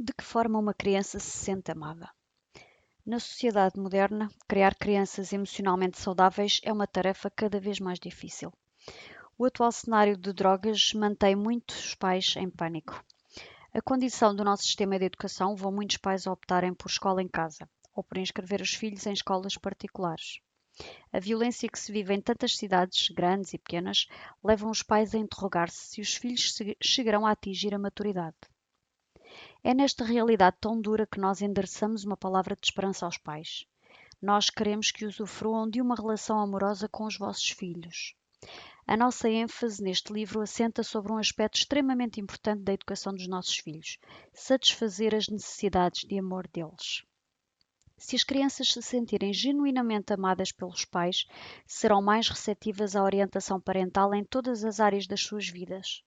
De que forma uma criança se sente amada? Na sociedade moderna, criar crianças emocionalmente saudáveis é uma tarefa cada vez mais difícil. O atual cenário de drogas mantém muitos pais em pânico. A condição do nosso sistema de educação levou muitos pais a optarem por escola em casa ou por inscrever os filhos em escolas particulares. A violência que se vive em tantas cidades, grandes e pequenas, leva os pais a interrogar-se se os filhos chegarão a atingir a maturidade. É nesta realidade tão dura que nós endereçamos uma palavra de esperança aos pais. Nós queremos que usufruam de uma relação amorosa com os vossos filhos. A nossa ênfase neste livro assenta sobre um aspecto extremamente importante da educação dos nossos filhos: satisfazer as necessidades de amor deles. Se as crianças se sentirem genuinamente amadas pelos pais, serão mais receptivas à orientação parental em todas as áreas das suas vidas.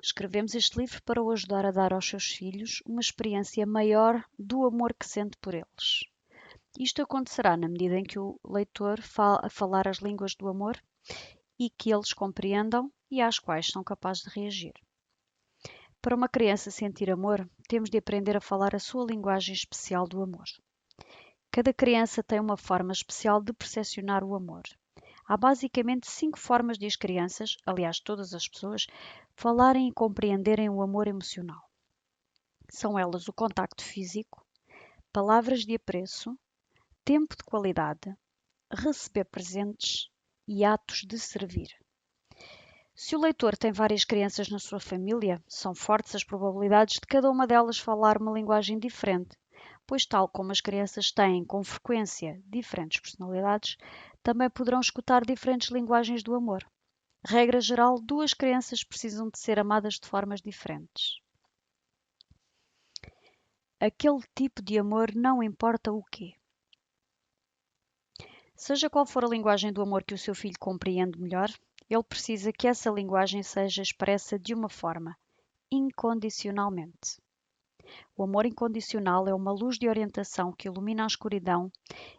Escrevemos este livro para o ajudar a dar aos seus filhos uma experiência maior do amor que sente por eles. Isto acontecerá na medida em que o leitor falar as línguas do amor e que eles compreendam e às quais são capazes de reagir. Para uma criança sentir amor, temos de aprender a falar a sua linguagem especial do amor. Cada criança tem uma forma especial de percepcionar o amor. Há basicamente 5 formas de as crianças, aliás todas as pessoas, falarem e compreenderem o amor emocional. São elas o contacto físico, palavras de apreço, tempo de qualidade, receber presentes e atos de servir. Se o leitor tem várias crianças na sua família, são fortes as probabilidades de cada uma delas falar uma linguagem diferente, pois, tal como as crianças têm, com frequência, diferentes personalidades, também poderão escutar diferentes linguagens do amor. Regra geral, 2 crianças precisam de ser amadas de formas diferentes. Aquele tipo de amor não importa o quê. Seja qual for a linguagem do amor que o seu filho compreende melhor, ele precisa que essa linguagem seja expressa de uma forma, incondicionalmente. O amor incondicional é uma luz de orientação que ilumina a escuridão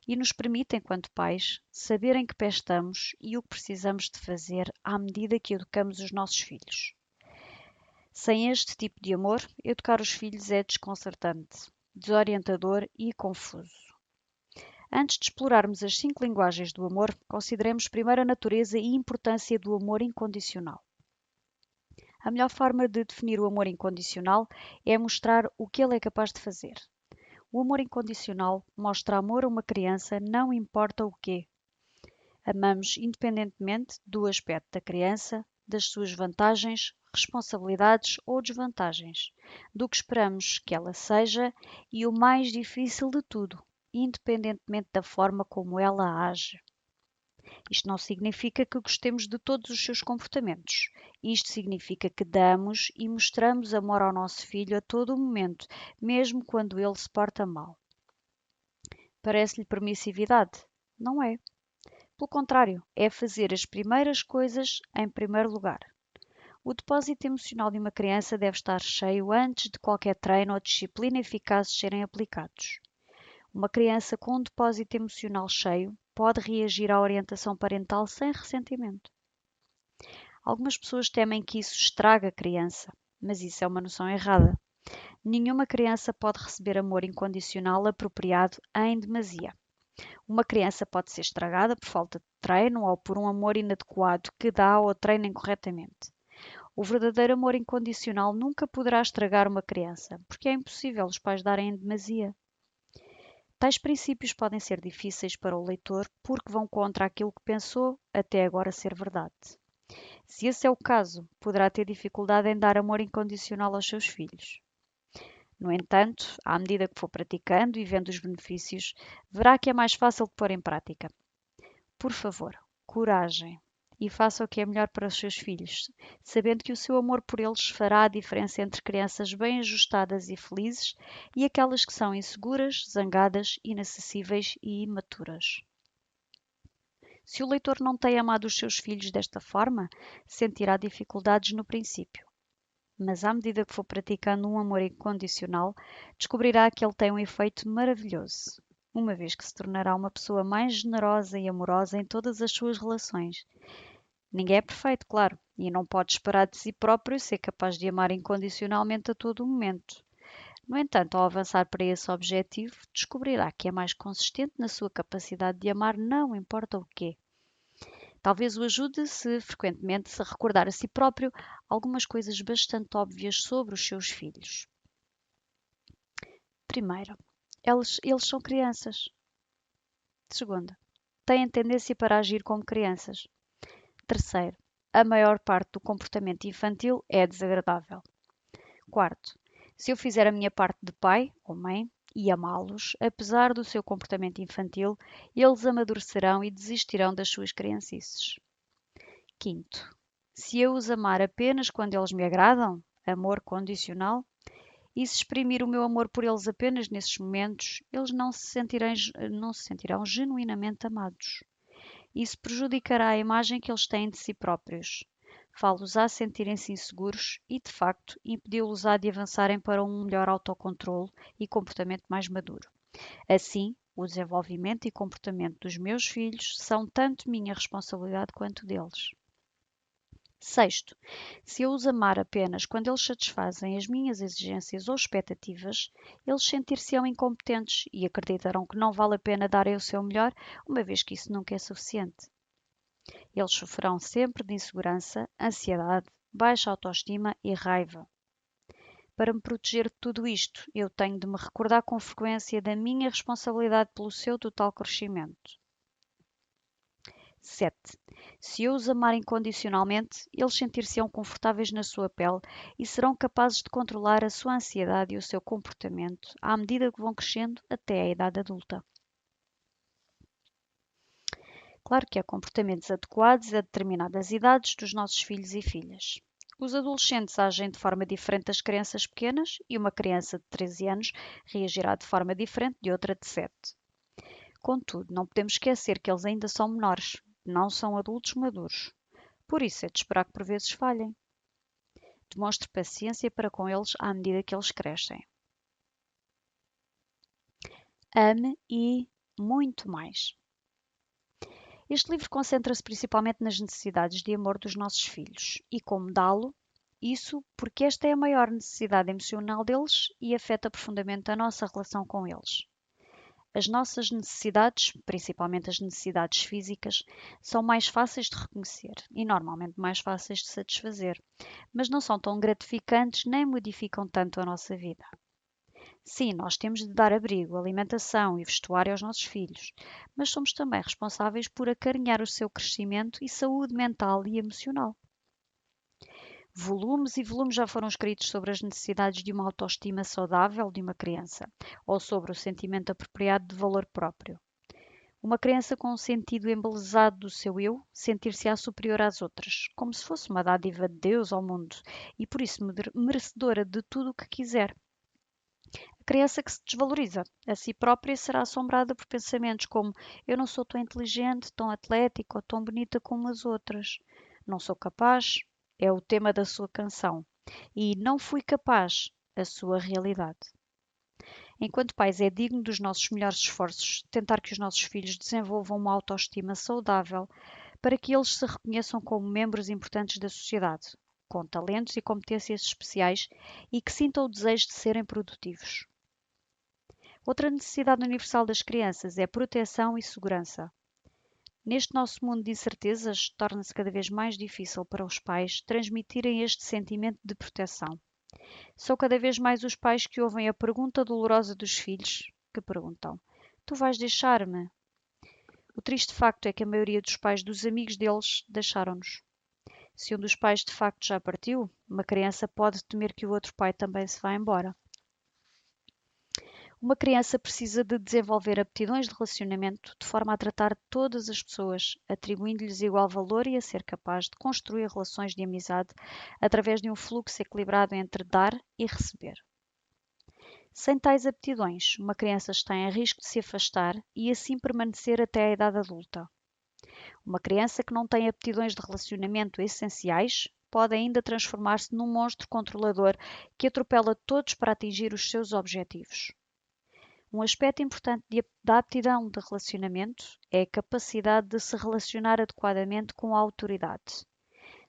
e nos permite, enquanto pais, saber em que pé estamos e o que precisamos de fazer à medida que educamos os nossos filhos. Sem este tipo de amor, educar os filhos é desconcertante, desorientador e confuso. Antes de explorarmos as 5 linguagens do amor, consideremos primeiro a natureza e importância do amor incondicional. A melhor forma de definir o amor incondicional é mostrar o que ele é capaz de fazer. O amor incondicional mostra amor a uma criança, não importa o quê. Amamos independentemente do aspecto da criança, das suas vantagens, responsabilidades ou desvantagens, do que esperamos que ela seja e, o mais difícil de tudo, independentemente da forma como ela age. Isto não significa que gostemos de todos os seus comportamentos. Isto significa que damos e mostramos amor ao nosso filho a todo o momento, mesmo quando ele se porta mal. Parece-lhe permissividade? Não é. Pelo contrário, é fazer as primeiras coisas em primeiro lugar. O depósito emocional de uma criança deve estar cheio antes de qualquer treino ou disciplina eficazes serem aplicados. Uma criança com um depósito emocional cheio pode reagir à orientação parental sem ressentimento. Algumas pessoas temem que isso estrague a criança, mas isso é uma noção errada. Nenhuma criança pode receber amor incondicional apropriado em demasia. Uma criança pode ser estragada por falta de treino ou por um amor inadequado que dá ou treina incorretamente. O verdadeiro amor incondicional nunca poderá estragar uma criança, porque é impossível os pais darem em demasia. Tais princípios podem ser difíceis para o leitor porque vão contra aquilo que pensou até agora ser verdade. Se esse é o caso, poderá ter dificuldade em dar amor incondicional aos seus filhos. No entanto, à medida que for praticando e vendo os benefícios, verá que é mais fácil de pôr em prática. Por favor, coragem e faça o que é melhor para os seus filhos, sabendo que o seu amor por eles fará a diferença entre crianças bem ajustadas e felizes e aquelas que são inseguras, zangadas, inacessíveis e imaturas. Se o leitor não tem amado os seus filhos desta forma, sentirá dificuldades no princípio. Mas à medida que for praticando um amor incondicional, descobrirá que ele tem um efeito maravilhoso, uma vez que se tornará uma pessoa mais generosa e amorosa em todas as suas relações. Ninguém é perfeito, claro, e não pode esperar de si próprio ser capaz de amar incondicionalmente a todo o momento. No entanto, ao avançar para esse objetivo, descobrirá que é mais consistente na sua capacidade de amar, não importa o quê. Talvez o ajude se frequentemente se recordar a si próprio algumas coisas bastante óbvias sobre os seus filhos. Primeiro, eles são crianças. Segunda, têm tendência para agir como crianças. Terceiro, a maior parte do comportamento infantil é desagradável. Quarto, se eu fizer a minha parte de pai ou mãe e amá-los, apesar do seu comportamento infantil, eles amadurecerão e desistirão das suas criancices. Quinto, se eu os amar apenas quando eles me agradam, amor condicional, e se exprimir o meu amor por eles apenas nesses momentos, eles não se sentirão genuinamente amados. Isso prejudicará a imagem que eles têm de si próprios. Fá-los-á sentirem-se inseguros e, de facto, impedi-los-á de avançarem para um melhor autocontrole e comportamento mais maduro. Assim, o desenvolvimento e comportamento dos meus filhos são tanto minha responsabilidade quanto deles. Sexto, se eu os amar apenas quando eles satisfazem as minhas exigências ou expectativas, eles sentir-se-ão incompetentes e acreditarão que não vale a pena darem o seu melhor, uma vez que isso nunca é suficiente. Eles sofrerão sempre de insegurança, ansiedade, baixa autoestima e raiva. Para me proteger de tudo isto, eu tenho de me recordar com frequência da minha responsabilidade pelo seu total crescimento. 7. Se eu os amar incondicionalmente, eles sentir-se-ão confortáveis na sua pele e serão capazes de controlar a sua ansiedade e o seu comportamento à medida que vão crescendo até a idade adulta. Claro que há comportamentos adequados a determinadas idades dos nossos filhos e filhas. Os adolescentes agem de forma diferente das crianças pequenas e uma criança de 13 anos reagirá de forma diferente de outra de 7. Contudo, não podemos esquecer que eles ainda são menores, não são adultos maduros. Por isso é de esperar que por vezes falhem. Demonstre paciência para com eles à medida que eles crescem. Ame e muito mais. Este livro concentra-se principalmente nas necessidades de amor dos nossos filhos e como dá-lo, isso porque esta é a maior necessidade emocional deles e afeta profundamente a nossa relação com eles. As nossas necessidades, principalmente as necessidades físicas, são mais fáceis de reconhecer e normalmente mais fáceis de satisfazer, mas não são tão gratificantes nem modificam tanto a nossa vida. Sim, nós temos de dar abrigo, alimentação e vestuário aos nossos filhos, mas somos também responsáveis por acarinhar o seu crescimento e saúde mental e emocional. Volumes e volumes já foram escritos sobre as necessidades de uma autoestima saudável de uma criança, ou sobre o sentimento apropriado de valor próprio. Uma criança com um sentido embelezado do seu eu sentir-se-á superior às outras, como se fosse uma dádiva de Deus ao mundo e por isso merecedora de tudo o que quiser. A criança que se desvaloriza a si própria será assombrada por pensamentos como: eu não sou tão inteligente, tão atlética ou tão bonita como as outras. Não sou capaz, é o tema da sua canção. E não fui capaz, a sua realidade. Enquanto pais, é digno dos nossos melhores esforços tentar que os nossos filhos desenvolvam uma autoestima saudável para que eles se reconheçam como membros importantes da sociedade, com talentos e competências especiais e que sintam o desejo de serem produtivos. Outra necessidade universal das crianças é proteção e segurança. Neste nosso mundo de incertezas, torna-se cada vez mais difícil para os pais transmitirem este sentimento de proteção. São cada vez mais os pais que ouvem a pergunta dolorosa dos filhos, que perguntam: tu vais deixar-me? O triste facto é que a maioria dos pais dos amigos deles deixaram-nos. Se um dos pais de facto já partiu, uma criança pode temer que o outro pai também se vá embora. Uma criança precisa de desenvolver aptidões de relacionamento de forma a tratar todas as pessoas, atribuindo-lhes igual valor e a ser capaz de construir relações de amizade através de um fluxo equilibrado entre dar e receber. Sem tais aptidões, uma criança está em risco de se afastar e assim permanecer até a idade adulta. Uma criança que não tem aptidões de relacionamento essenciais pode ainda transformar-se num monstro controlador que atropela todos para atingir os seus objetivos. Um aspecto importante da aptidão de relacionamento é a capacidade de se relacionar adequadamente com a autoridade.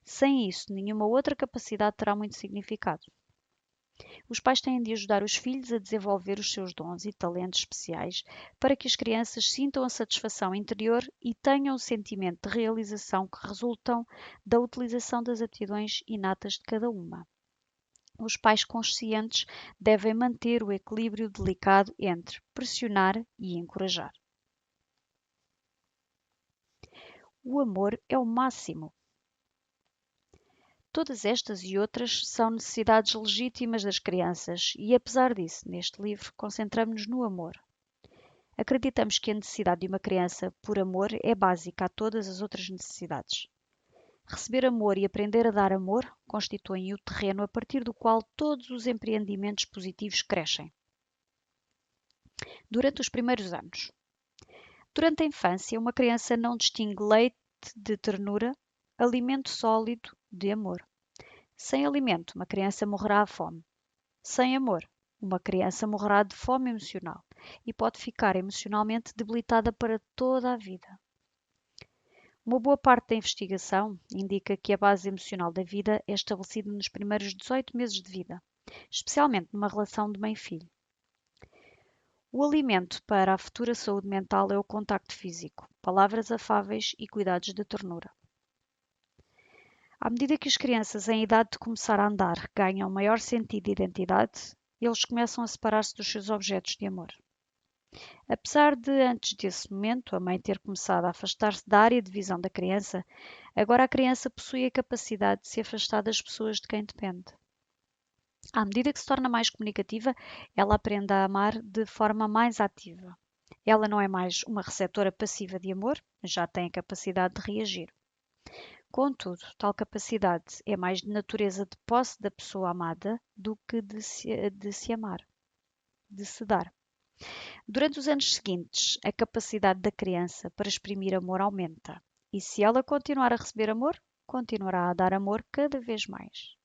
Sem isso, nenhuma outra capacidade terá muito significado. Os pais têm de ajudar os filhos a desenvolver os seus dons e talentos especiais para que as crianças sintam a satisfação interior e tenham o sentimento de realização que resultam da utilização das aptidões inatas de cada uma. Os pais conscientes devem manter o equilíbrio delicado entre pressionar e encorajar. O amor é o máximo. Todas estas e outras são necessidades legítimas das crianças e, apesar disso, neste livro concentramos-nos no amor. Acreditamos que a necessidade de uma criança por amor é básica a todas as outras necessidades. Receber amor e aprender a dar amor constituem o terreno a partir do qual todos os empreendimentos positivos crescem. Durante os primeiros anos. Durante a infância, uma criança não distingue leite de ternura, alimento sólido de amor. Sem alimento, uma criança morrerá à fome. Sem amor, uma criança morrerá de fome emocional e pode ficar emocionalmente debilitada para toda a vida. Uma boa parte da investigação indica que a base emocional da vida é estabelecida nos primeiros 18 meses de vida, especialmente numa relação de mãe-filho. O alimento para a futura saúde mental é o contacto físico, palavras afáveis e cuidados de ternura. À medida que as crianças em idade de começar a andar ganham maior sentido de identidade, eles começam a separar-se dos seus objetos de amor. Apesar de, antes desse momento, a mãe ter começado a afastar-se da área de visão da criança, agora a criança possui a capacidade de se afastar das pessoas de quem depende. À medida que se torna mais comunicativa, ela aprende a amar de forma mais ativa. Ela não é mais uma receptora passiva de amor, mas já tem a capacidade de reagir. Contudo, tal capacidade é mais de natureza de posse da pessoa amada do que de se amar, de se dar. Durante os anos seguintes, a capacidade da criança para exprimir amor aumenta. E se ela continuar a receber amor, continuará a dar amor cada vez mais.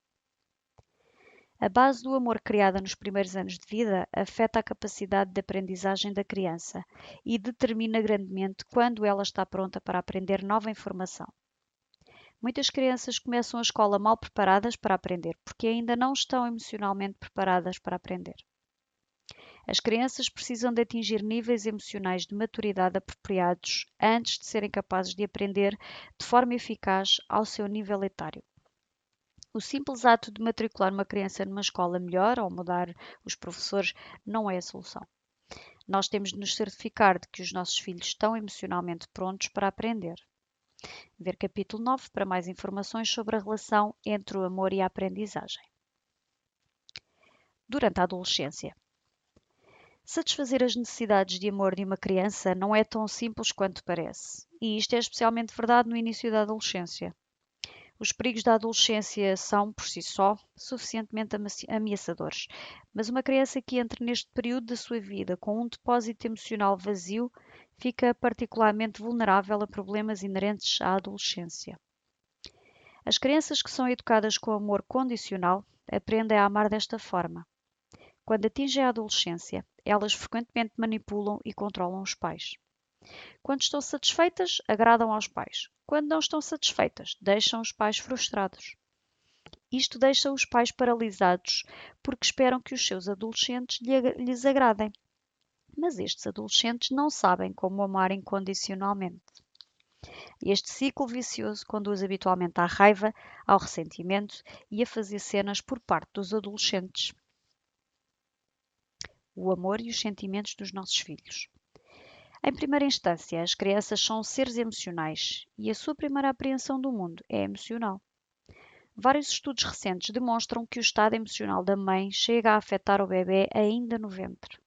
A base do amor criada nos primeiros anos de vida afeta a capacidade de aprendizagem da criança e determina grandemente quando ela está pronta para aprender nova informação. Muitas crianças começam a escola mal preparadas para aprender, porque ainda não estão emocionalmente preparadas para aprender. As crianças precisam de atingir níveis emocionais de maturidade apropriados antes de serem capazes de aprender de forma eficaz ao seu nível etário. O simples ato de matricular uma criança numa escola melhor ou mudar os professores não é a solução. Nós temos de nos certificar de que os nossos filhos estão emocionalmente prontos para aprender. Ver capítulo 9 para mais informações sobre a relação entre o amor e a aprendizagem. Durante a adolescência. Satisfazer as necessidades de amor de uma criança não é tão simples quanto parece, e isto é especialmente verdade no início da adolescência. Os perigos da adolescência são, por si só, suficientemente ameaçadores, mas uma criança que entra neste período da sua vida com um depósito emocional vazio fica particularmente vulnerável a problemas inerentes à adolescência. As crianças que são educadas com amor condicional aprendem a amar desta forma. Quando atingem a adolescência, elas frequentemente manipulam e controlam os pais. Quando estão satisfeitas, agradam aos pais. Quando não estão satisfeitas, deixam os pais frustrados. Isto deixa os pais paralisados porque esperam que os seus adolescentes lhes agradem. Mas estes adolescentes não sabem como amar incondicionalmente. Este ciclo vicioso conduz habitualmente à raiva, ao ressentimento e a fazer cenas por parte dos adolescentes. O amor e os sentimentos dos nossos filhos. Em primeira instância, as crianças são seres emocionais e a sua primeira apreensão do mundo é emocional. Vários estudos recentes demonstram que o estado emocional da mãe chega a afetar o bebê ainda no ventre.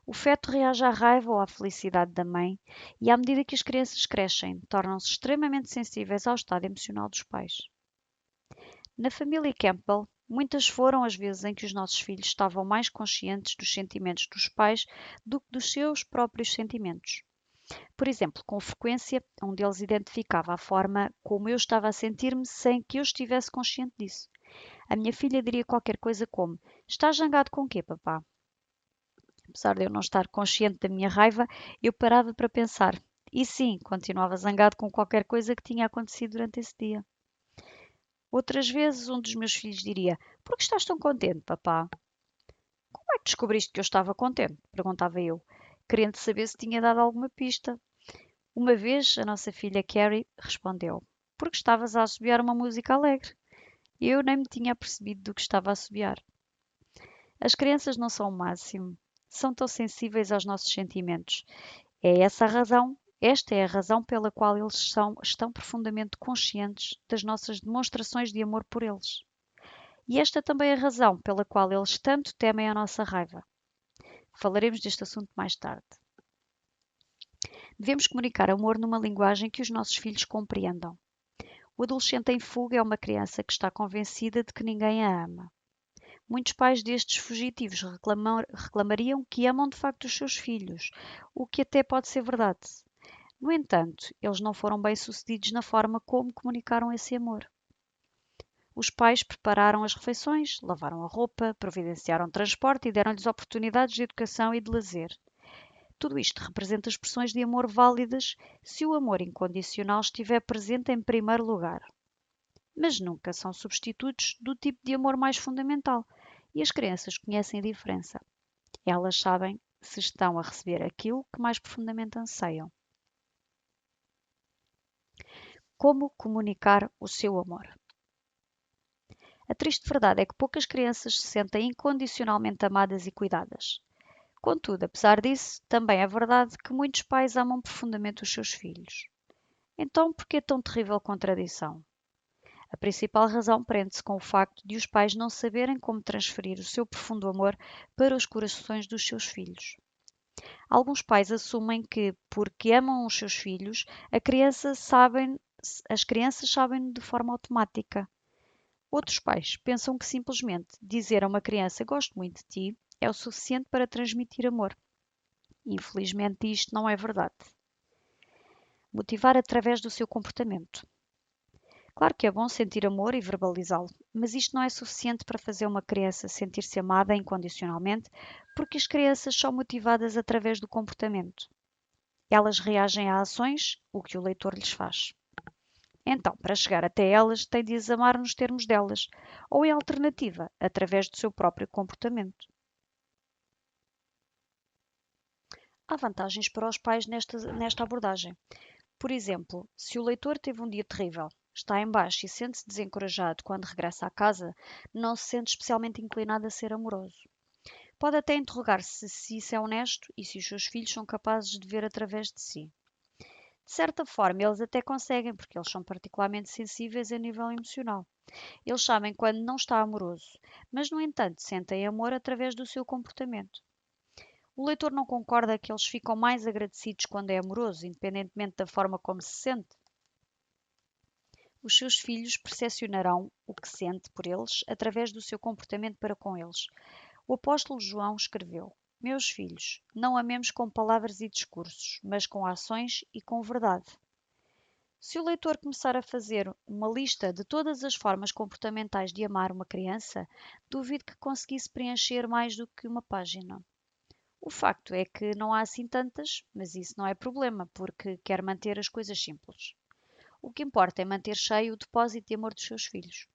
O feto reage à raiva ou à felicidade da mãe e, à medida que as crianças crescem, tornam-se extremamente sensíveis ao estado emocional dos pais. Na família Campbell, muitas foram as vezes em que os nossos filhos estavam mais conscientes dos sentimentos dos pais do que dos seus próprios sentimentos. Por exemplo, com frequência, um deles identificava a forma como eu estava a sentir-me sem que eu estivesse consciente disso. A minha filha diria qualquer coisa como: "Estás zangado com o quê, papá?" Apesar de eu não estar consciente da minha raiva, eu parava para pensar. E sim, continuava zangado com qualquer coisa que tinha acontecido durante esse dia. Outras vezes, um dos meus filhos diria: Por que estás tão contente, papá? Como é que descobriste que eu estava contente? Perguntava eu, querendo saber se tinha dado alguma pista. Uma vez, a nossa filha Carrie respondeu: Porque estavas a assobiar uma música alegre. Eu nem me tinha apercebido do que estava a assobiar. As crianças não são o máximo. São tão sensíveis aos nossos sentimentos. Esta é a razão pela qual eles estão profundamente conscientes das nossas demonstrações de amor por eles. E esta também é a razão pela qual eles tanto temem a nossa raiva. Falaremos deste assunto mais tarde. Devemos comunicar amor numa linguagem que os nossos filhos compreendam. O adolescente em fuga é uma criança que está convencida de que ninguém a ama. Muitos pais destes fugitivos reclamariam que amam de facto os seus filhos, o que até pode ser verdade. No entanto, eles não foram bem-sucedidos na forma como comunicaram esse amor. Os pais prepararam as refeições, lavaram a roupa, providenciaram transporte e deram-lhes oportunidades de educação e de lazer. Tudo isto representa expressões de amor válidas se o amor incondicional estiver presente em primeiro lugar. Mas nunca são substitutos do tipo de amor mais fundamental, e as crianças conhecem a diferença. Elas sabem se estão a receber aquilo que mais profundamente anseiam. Como comunicar o seu amor? A triste verdade é que poucas crianças se sentem incondicionalmente amadas e cuidadas. Contudo, apesar disso, também é verdade que muitos pais amam profundamente os seus filhos. Então, por que tão terrível contradição? A principal razão prende-se com o facto de os pais não saberem como transferir o seu profundo amor para os corações dos seus filhos. Alguns pais assumem que, porque amam os seus filhos, as crianças sabem de forma automática. Outros pais pensam que simplesmente dizer a uma criança gosto muito de ti é o suficiente para transmitir amor. Infelizmente, isto não é verdade. Motivar através do seu comportamento. Claro que é bom sentir amor e verbalizá-lo, mas isto não é suficiente para fazer uma criança sentir-se amada incondicionalmente, porque as crianças são motivadas através do comportamento. Elas reagem a ações, o que o leitor lhes faz. Então, para chegar até elas, tem de as amar nos termos delas, ou em alternativa, através do seu próprio comportamento. Há vantagens para os pais nesta abordagem. Por exemplo, se o leitor teve um dia terrível, está em baixo e sente-se desencorajado quando regressa à casa, não se sente especialmente inclinado a ser amoroso. Pode até interrogar-se se isso é honesto e se os seus filhos são capazes de ver através de si. De certa forma, eles até conseguem, porque eles são particularmente sensíveis a nível emocional. Eles sabem quando não está amoroso, mas, no entanto, sentem amor através do seu comportamento. O leitor não concorda que eles ficam mais agradecidos quando é amoroso, independentemente da forma como se sente? Os seus filhos percepcionarão o que sente por eles através do seu comportamento para com eles. O apóstolo João escreveu: Meus filhos, não amemos com palavras e discursos, mas com ações e com verdade. Se o leitor começar a fazer uma lista de todas as formas comportamentais de amar uma criança, duvido que conseguisse preencher mais do que uma página. O facto é que não há assim tantas, mas isso não é problema, porque quer manter as coisas simples. O que importa é manter cheio o depósito de amor dos seus filhos.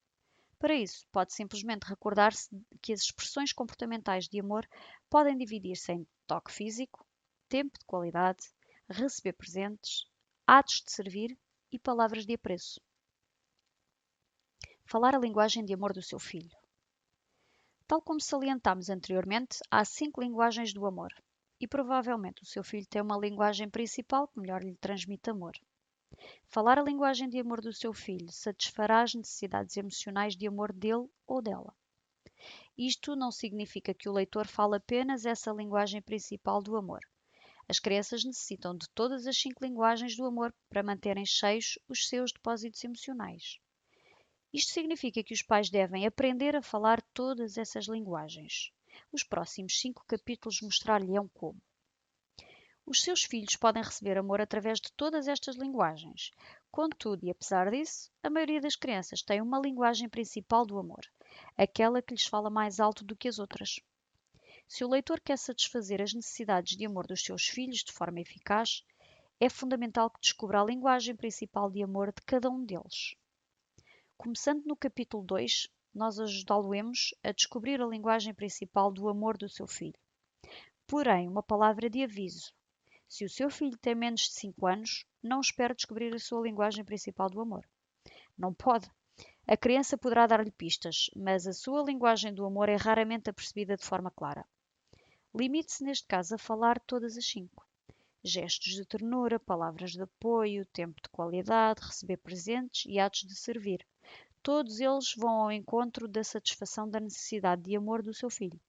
Para isso, pode simplesmente recordar-se que as expressões comportamentais de amor podem dividir-se em toque físico, tempo de qualidade, receber presentes, atos de servir e palavras de apreço. Falar a linguagem de amor do seu filho. Tal como salientámos anteriormente, há 5 linguagens do amor, e provavelmente o seu filho tem uma linguagem principal que melhor lhe transmite amor. Falar a linguagem de amor do seu filho satisfará as necessidades emocionais de amor dele ou dela. Isto não significa que o leitor fale apenas essa linguagem principal do amor. As crianças necessitam de todas as 5 linguagens do amor para manterem cheios os seus depósitos emocionais. Isto significa que os pais devem aprender a falar todas essas linguagens. Os próximos 5 capítulos mostrar-lhe-ão como. Os seus filhos podem receber amor através de todas estas linguagens. Contudo, e apesar disso, a maioria das crianças tem uma linguagem principal do amor, aquela que lhes fala mais alto do que as outras. Se o leitor quer satisfazer as necessidades de amor dos seus filhos de forma eficaz, é fundamental que descubra a linguagem principal de amor de cada um deles. Começando no capítulo 2, nós ajudá-lo-emos a descobrir a linguagem principal do amor do seu filho. Porém, uma palavra de aviso. Se o seu filho tem menos de 5 anos, não espere descobrir a sua linguagem principal do amor. Não pode. A criança poderá dar-lhe pistas, mas a sua linguagem do amor é raramente apercebida de forma clara. Limite-se, neste caso, a falar todas as 5. Gestos de ternura, palavras de apoio, tempo de qualidade, receber presentes e atos de servir. Todos eles vão ao encontro da satisfação da necessidade de amor do seu filho.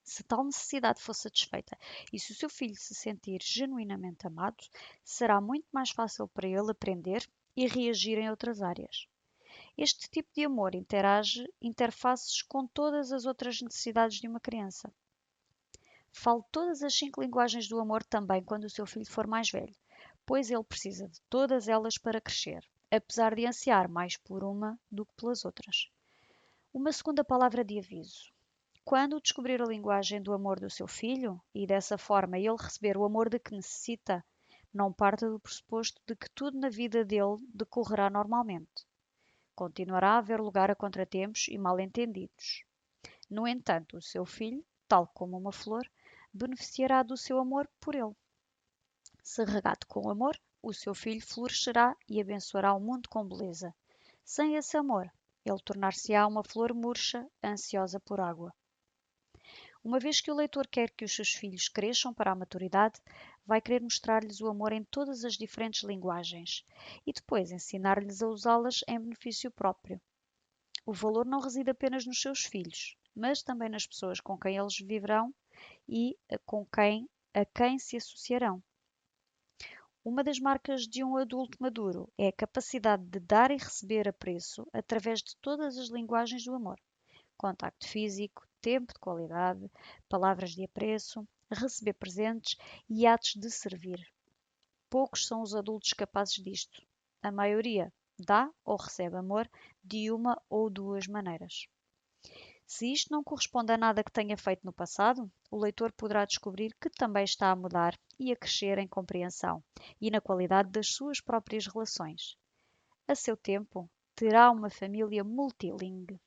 Se tal necessidade for satisfeita e se o seu filho se sentir genuinamente amado, será muito mais fácil para ele aprender e reagir em outras áreas. Este tipo de amor interfaces com todas as outras necessidades de uma criança. Fale todas as 5 linguagens do amor também quando o seu filho for mais velho, pois ele precisa de todas elas para crescer, apesar de ansiar mais por uma do que pelas outras. Uma segunda palavra de aviso. Quando descobrir a linguagem do amor do seu filho e dessa forma ele receber o amor de que necessita, não parta do pressuposto de que tudo na vida dele decorrerá normalmente. Continuará a haver lugar a contratempos e mal-entendidos. No entanto, o seu filho, tal como uma flor, beneficiará do seu amor por ele. Se regado com amor, o seu filho florescerá e abençoará o mundo com beleza. Sem esse amor, ele tornar-se-á uma flor murcha, ansiosa por água. Uma vez que o leitor quer que os seus filhos cresçam para a maturidade, vai querer mostrar-lhes o amor em todas as diferentes linguagens e depois ensinar-lhes a usá-las em benefício próprio. O valor não reside apenas nos seus filhos, mas também nas pessoas com quem eles viverão e a quem se associarão. Uma das marcas de um adulto maduro é a capacidade de dar e receber apreço através de todas as linguagens do amor. Contacto físico, tempo de qualidade, palavras de apreço, receber presentes e atos de servir. Poucos são os adultos capazes disto. A maioria dá ou recebe amor de uma ou duas maneiras. Se isto não corresponde a nada que tenha feito no passado, o leitor poderá descobrir que também está a mudar e a crescer em compreensão e na qualidade das suas próprias relações. A seu tempo, terá uma família multilingue.